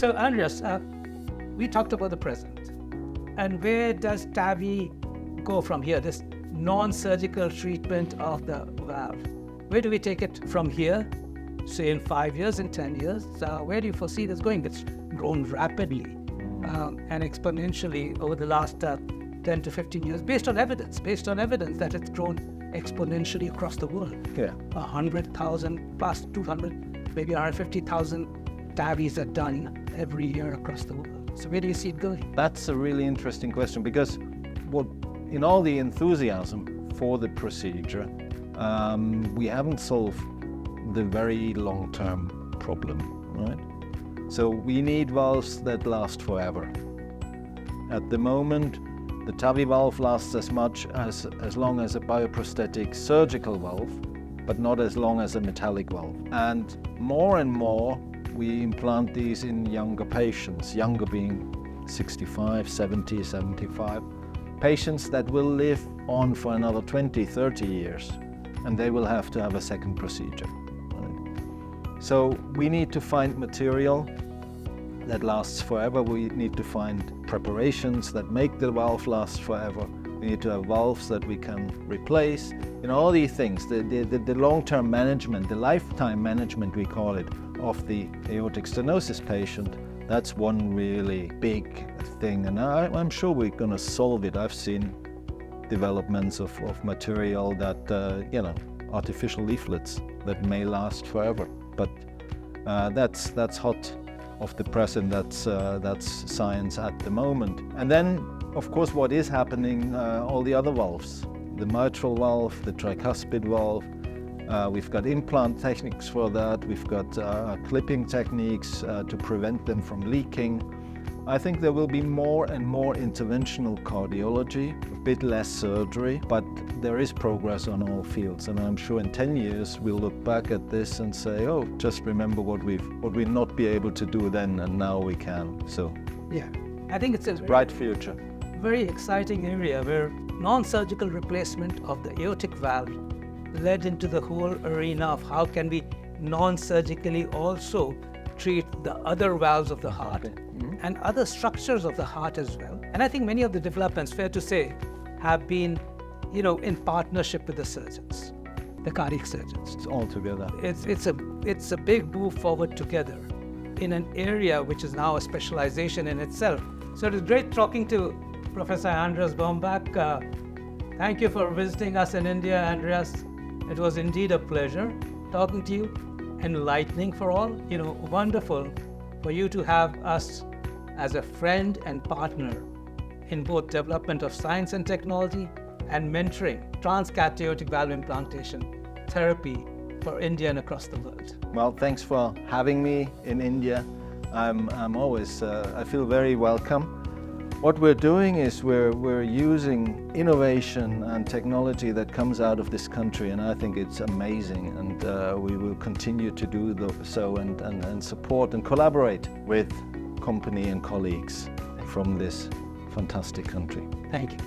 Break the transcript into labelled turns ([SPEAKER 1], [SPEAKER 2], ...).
[SPEAKER 1] So Andreas, we talked about the present. And where does TAVI go from here? This non-surgical treatment of the valve. Where do we take it from here? Say in 5 years, in 10 years? Where do you foresee this going? It's grown rapidly and exponentially over the last 10 to 15 years, based on evidence that it's grown exponentially across the world.
[SPEAKER 2] Yeah.
[SPEAKER 1] 100,000 plus 200, maybe 150,000 TAVIs are done every year across the world. So where do you see it going?
[SPEAKER 2] That's a really interesting question, because in all the enthusiasm for the procedure, we haven't solved the very long-term problem, right? So we need valves that last forever. At the moment, the TAVI valve lasts as long as a bioprosthetic surgical valve, but not as long as a metallic valve. And more, we implant these in younger patients, younger being 65, 70, 75, patients that will live on for another 20, 30 years, and they will have to have a second procedure. Right? So we need to find material that lasts forever. We need to find preparations that make the valve last forever. We need to have valves that we can replace. All these things, the long-term management, the lifetime management, we call it, of the aortic stenosis patient, that's one really big thing. And I'm sure we're going to solve it. I've seen developments of material that, artificial leaflets that may last forever. But that's hot off the press, and that's science at the moment. And then, of course, what is happening, all the other valves, the mitral valve, the tricuspid valve, we've got implant techniques for that, we've got clipping techniques to prevent them from leaking. I think there will be more and more interventional cardiology, a bit less surgery, but there is progress on all fields, and I'm sure in 10 years we'll look back at this and say, oh, just remember what we not be able to do then, and now we can. So
[SPEAKER 1] yeah, I think it's a
[SPEAKER 2] bright future.
[SPEAKER 1] Very exciting area where non-surgical replacement of the aortic valve led into the whole arena of how can we non-surgically also treat the other valves of the heart and other structures of the heart as well. And I think many of the developments, fair to say, have been, in partnership with the surgeons, the cardiac surgeons.
[SPEAKER 2] It's all together.
[SPEAKER 1] It's a big move forward together in an area which is now a specialization in itself. So it is great talking to Professor Andreas Baumbach. Thank you for visiting us in India, Andreas. It was indeed a pleasure talking to you. Enlightening for all, wonderful for you to have us as a friend and partner in both development of science and technology and mentoring transcatheter aortic valve implantation therapy for India and across the world.
[SPEAKER 2] Well, thanks for having me in India. I'm always, I feel very welcome. What we're doing is we're using innovation and technology that comes out of this country, and I think it's amazing, and we will continue to do so and support and collaborate with company and colleagues from this fantastic country.
[SPEAKER 1] Thank you.